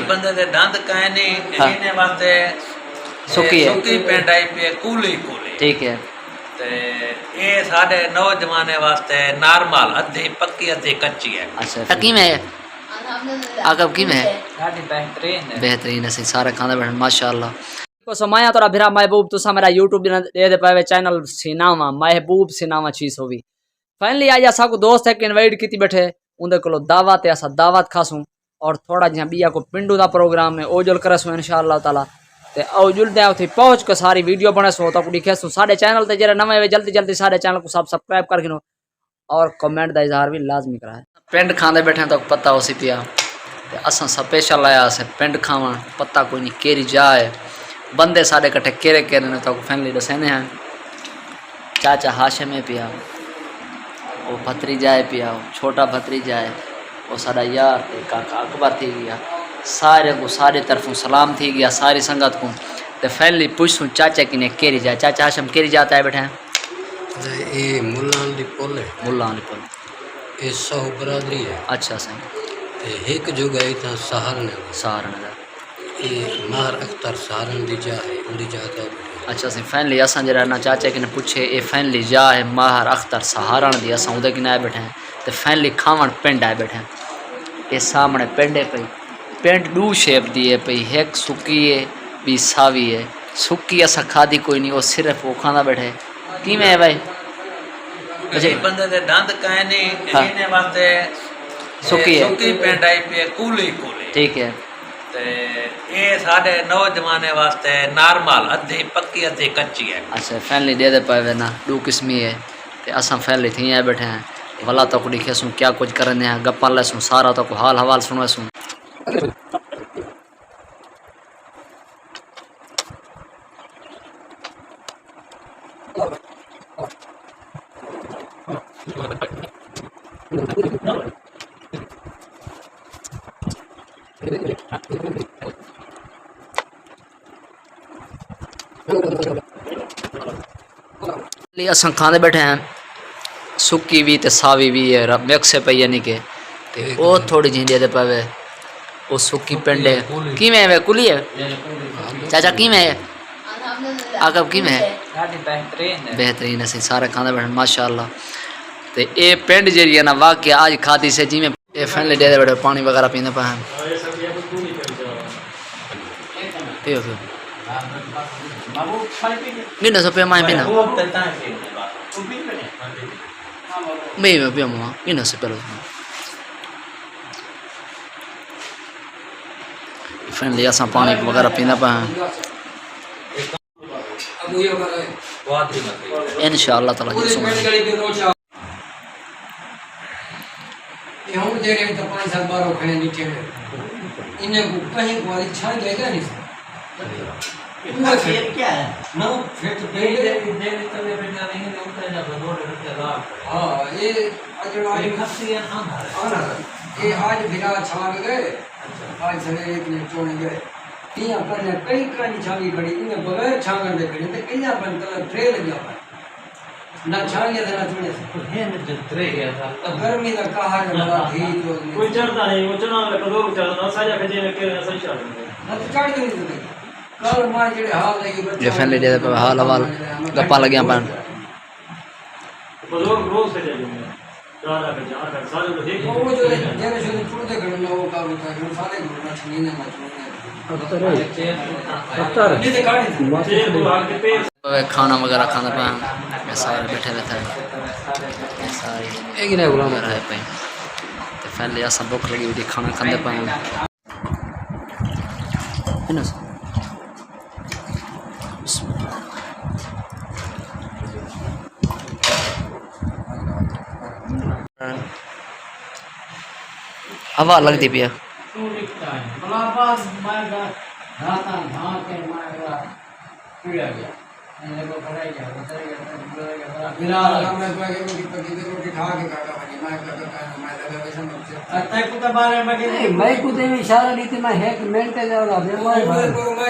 बंदे दे दंद काए नहीं हाँ। इने वास्ते सुक्की है। सुक्की पेंट आई पे कूली कूली ठीक है। ते ये साडे नौजवाने वास्ते नॉर्मल अद्धी पक्की अद्धी कच्ची है। अच्छा हकीम है आकब की में साडी बेहतरीन है। बेहतरीन है सही सारा खाना बैठ माशाल्लाह। को समाया तोरा भिरा महबूब तुसा मेरा यूट्यूब दे दे पावे चैनल सिनामा महबूब सिनामा चीज होवी फाइनली आज असा को दोस्त है कि इनवाइट की बैठे उनके को दावत है असा दावत खासूं और थोड़ा जिहा बिया को पिंडू दा प्रोग्राम है ओजुल करसू इंशाअल्लाह ताला ते ओजुल दे उठी पहुंच के सारी वीडियो बने सो तो कुड़ी खेसू साडे चैनल ते जरे नवे वे जल्दी जल्दी साडे चैनल को सब्सक्राइब कर गिनो और कमेंट दा इजहार भी लाजमी कराए। पिंड खांदे बैठे तो पता हो सी पिया ते असा स्पेशल आया से पिंड खावन पता कोई नहीं केरी जाए बंदे साडे कट्ठे केरे केरे ने तो फैमिली दसेने हैं चाचा हाशिम है पिया वो भतीजा है पिया छोटा भतीजा है वो साडा यार ते काका अकबर थी गया सारे को सारी तरफों सलाम थी गया सारी संगत को ते फैमिली पूछूं चाचा कि ने केरी जाए चाचा हाशिम केरी जाता है बैठे ये मुल्ला अली पुल है मुल्ला अली पुल ये सौ बरादरी है। अच्छा सही ते एक जो गई था सहारनगर सहारनगर ये मार अख्तर सहारन दी जा है उड़ी जाता है। अच्छा सही फैनली असा जरा ना चाचा कि ने पूछे ये फैनली जा है माहर अख्तर सहारण दी असा उदे कि आए बैठे हैं तो फैनली खावन पिंड आए बैठे हैं ये सामने पिंड है पई पिंड दू शेप दी है पई एक सुक्की है बी सावी है सुक्की असा खादी कोई नहीं वो सिर्फ वो खाना बैठे कि में है भाई अच्छा बंदे दे दंद काए नहीं हाँ। इने वास्ते सुक्की है। सुक्की पेंट आई पे कूली कूली ठीक है ते ये साडे नौजवाने वास्ते नॉर्मल अद्धी पक्की अद्धी कच्ची है। अच्छा फैनली दे दे पाए ना दू किस्मी है ते असा फैनली थी आए बैठे हैं भला तो कुड़ी खेसूँ क्या कुछ करने हैं गप्पा लेसूँ सारा तो को हाल हवाल सुनवासूँ असा खाने बैठे हैं सुक्की भी ते सावी भी है मिक्स है पई यानी के वो थोड़ी जी दे पावे वो सुक्की पिंड है की में है कुली है चाचा की में है आकब की में है साडी बेहतरीन है। बेहतरीन है सही सारा खाना बैठे माशाल्लाह ते ये पिंड जी है ना वाकई आज खाती से जी में ये फैनली दे बैठे पानी वगैरह पीने पाए पियो पियो मीना सो पिया माए पीना मैं पिया मामा मीना से पहले फैनली असा पानी वगैरह पीना पाए इंशाअल्लाह ताला जी सुन ये हम दे रहे तो 5 साल बारो खने नीचे में इन्हें को कहीं वाली छा जाएगा नहीं पूरा खेल क्या है ना फिर तो दे तो बेटा नहीं उतर जा रोड पे हां ये अजड़ा ये खसी है ना ये आज बिना छा गए आज सवेरे एक ने चोड़ गए यहाँ पर ने कई कहानी छावी खड़ी इन्हें बगैर छांगन दे खड़ी तो कहीं पर तल ट्रेल गया ना छांगे था ना चुने से है न ट्रे गया था अब गर्मी का कहा है बड़ा थी तो कोई चढ़ता नहीं वो चढ़ा ले कदोर चढ़ना साजा के जे के सही चढ़ ना तो चढ़ नहीं सकते कल मां जेड़े हाल लगी बच्चे ये फैनली दे पे हाल हवाल गप्पा लगिया पान कदोर रोज से जाऊंगा चढ़ा के जा कर सारे को देख वो जो जेने से छोड़ दे गण लोग का होता है सारे घूमना छीने ना छूने खाना वगैरह खाना पाए सारे बैठे रहते हैं सारे एक ही गुलाम रहे पे तो फैनली असा भूख लगी हुई खाना खाते पाए हवा लगती पिया मैं कुछ इशारा दी थी मैं एक मिनट जाओ मैं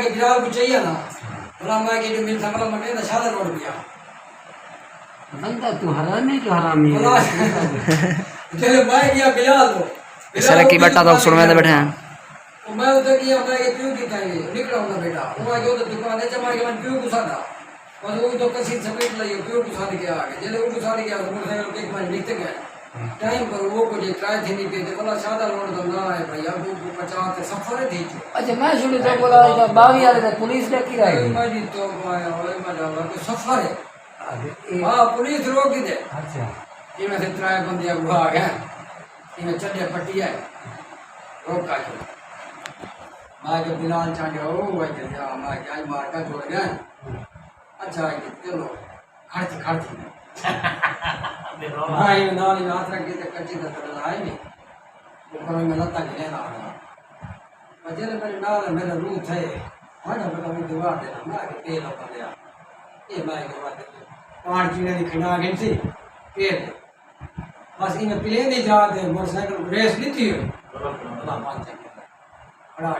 के बिलाल को चाहिए ना बोला मैं के मिल समला मटे ना शादा रोड गया बंदा तू हरामी जो हरामी है चलो मैं गया बिलाल को इसरा की बेटा तो सुनवे दे बैठे हैं मैं उधर किया मैं ये क्यों किया ये निकला हूं बेटा वो जो तो दुकान है जमा के मैं क्यों गुसादा बस वो तो कसी समेट लियो क्यों गुसा के आ गए जेले वो गुसा गया तो मोटरसाइकिल एक मैं लिखते गए टाइम पर वो को जे ट्राई थी नहीं पे बोला सादा लोड तो ना है भैया वो 50 सफर थी अच्छा मैं सुनी तो बोला इधर बावी वाले तो पुलिस ने की रही मैं जी तो आया और मैं डाला तो सफर है हां पुलिस रोक दे अच्छा ये में से ट्राई बंदे आ गए ये चढ़े पट्टी है रोक का मैं जब बिलाल चाहे ओ भाई जल्दी मैं क्या मार का छोड़ गया अच्छा है चलो खर्च हाँ ये नाल हाथ रख के कच्ची दर लाए नहीं ऊपर में लता गिरे ना बजे मेरे नाल मेरा रूह थे हाँ ना बेटा वो दीवार देना मैं आगे पेल कर दिया ये मैं के बाद पांच चीने दी खिना गई थी पेल बस इन्हें प्लेन ही जा दे मोटरसाइकिल रेस नहीं थी अल्लाह मान चाहिए बड़ा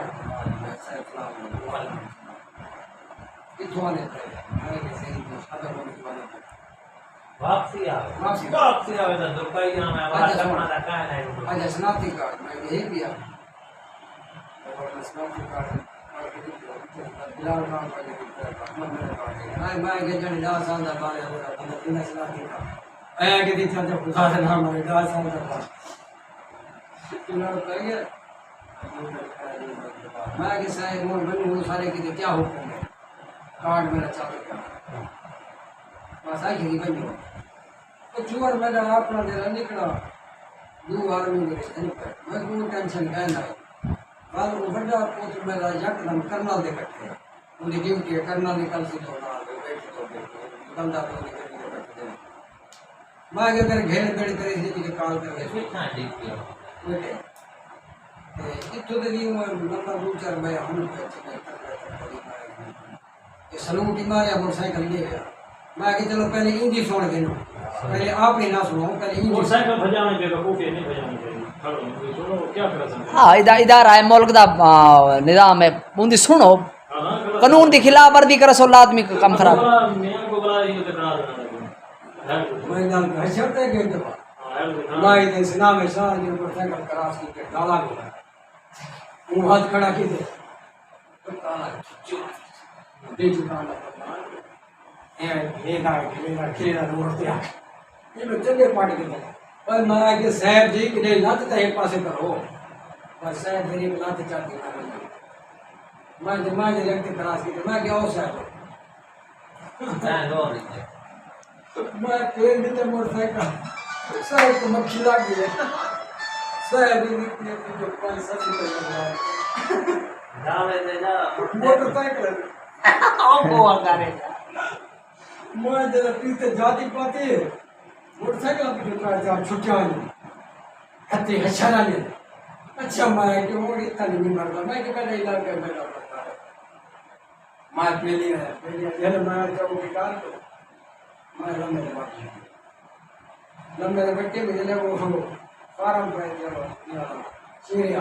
इतवाने मैं के सही तो सादा बोल वाला वापसी आवे तो दुकाई ना मैं आवाज अपना रखा है नहीं आज स्नातक कार्ड मैं ये दिया और स्नातक कार्ड बिलाल खान का मैं के जन 10 साल का बारे में बिना स्नातक का आया के दी था जब खुदा से नाम है 10 साल का बिलाल कह गया मैं के साहब मोर बनू वो सारे के क्या हुक्म है कार्ड मेरा चालू कर बस आई की बनी तो चुवर मेरा अपना जरा निकला दो आदमी मेरे मैं कोई टेंशन कहना बाद वो बड़ा पुत्र मेरा यकदम करना दे बैठे उनकी ड्यूटी करना निकल से तो ना बैठ तो बंदा तो निकल के बैठे मैं अगर घेर बेड़ करे इसलिए कॉल करके कितना ठीक किया बेटे इतो दे दी नंबर दो चार मैं हम ये सलूट मारे मोटरसाइकिल ले गया मैं कि चलो पहले इंजी सुन के पहले आप ही ना सुनो पहले इंजी मोटरसाइकिल भजाने के कबूतर नहीं भजाने चाहिए खड़ो सुनो क्या कर सकते हाँ इधर आए मुल्क दा निजाम है उनकी सुनो कानून की खिलाफ वर्जी करे सो आदमी का काम खराब मियां को बुला रही हो तो करा देना मैं नाम का शर्त है कि दफा मैं इधर सिना में सार के मोटरसाइकिल क्रॉस के डाला गया वो हाथ खड़ा की दे तो काला चुप दे दुकान ये ना खेला रोड़ते आ ये लोग चले पार्टी के पर मैं के साहब जी के लात तो एक पासे करो पर साहब मेरी लात चाहती ना मैं दिमाग रखते क्रॉस की मैं क्या हो साहब मैं पेड़ देते मोटरसाइकिल साहब को मक्खी लग गई साहब इतने जो 5-7 रुपए जावे दे जा मोटरसाइकिल आपको अंगारे मैं जरा पीते जाती पाते मोटरसाइकिल पे जो जा छुट्टियां हत्ते हछाना ने अच्छा मैं कि वो इतना नहीं मरता मैं कि पहले इलाज कर बैठा पड़ता है मैं पहले जब मैं जब वो कार को मैं लंबे बच्चे में जले वो हम फार्म पे चलो सीरिया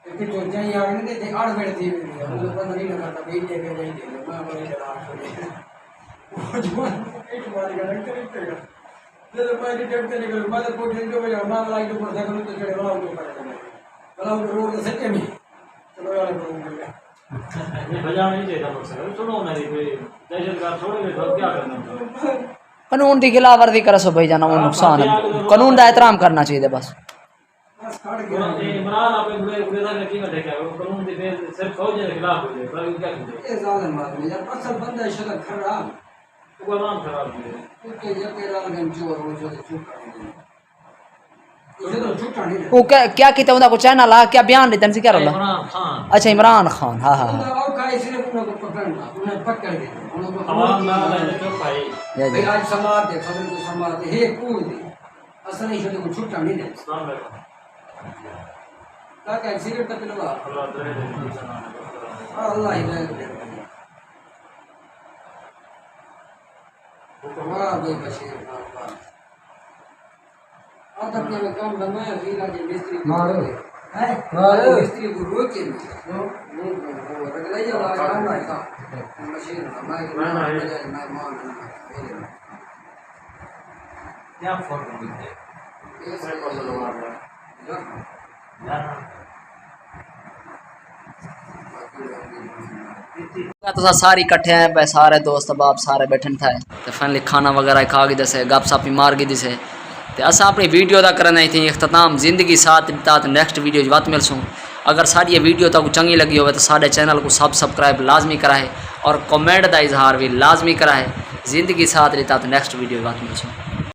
कि तो जाई आने दे आड़ बैठ थी वो बंद नहीं करता बैठ के गई थी मैं बोले चला छोड़ वो जवान पेट मार गया डॉक्टर जब मैं डॉक्टर ने कहा मैं को दिन को मैं लाइट ऊपर देखो तो चढ़े वाला ऊपर रोड से सच्चे में चलो यार ये भजा नहीं चाहिए मोटरसाइकिल सुनो ना ये दहशतगर्द छोड़ोगे तो क्या करना कानून की खिलाफ वर्जी करे सो भाई जाना वो नुकसान है कानून का एहतराम करना चाहिए बस बस काट गया इमरान आपने बुरे ने की देखा वो कानून के सिर्फ फौज के खिलाफ हो जाए पर क्या कीजिए ये जालिम आदमी यार असल बंदा शरत खराब वो नाम खराब है उसके ये तेरा गन चोर हो जो छुट्टा नहीं उसे तो छुट्टा नहीं वो क्या कहते हैं को चैनल आ क्या बयान देते हैं क्या रोला इमरान खान अच्छा इमरान खान हाँ हाँ उनका और का सिर्फ उनको पकड़ना उन्हें पकड़ देना उनको आवाम ना ले चुप भाई जय भाई जय आज समाज दे खबर को समाज दे हे कूद दे असल नहीं छोटे को छुट्टा नहीं दे अस्सलाम वालेकुम का सिगरेट का पिलवा अल्लाह दे अल्लाह हिदायत दे वाह भाई बशीर वाह आता के काम बनाया वीरा के मिस्त्री मारो है मारो मिस्त्री को रोके वो रगलैया वाला काम है का मशीन मैं मान क्या फोटो दिखते ये मैं बोल रहा हूं तो सारी इकट्ठे हैं भाई, सारे दोस्त बाप सारे बैठे थे तो फाइनली खाना वगैरह खा गई दसे गप सप मार गई दिसे तो अस अपनी वीडियो का करना ही थी अख्ताम जिंदगी साथ बिता तो नेक्स्ट वीडियो बात मिलसूँ। अगर सारी ये वीडियो तक चंगी लगी हो तो साढ़े चैनल को सब्सक्राइब लाजमी कराए और कमेंट का इजहार भी लाजमी कराए। जिंदगी साथ रहता तो नेक्स्ट वीडियो बात मिलसूँ।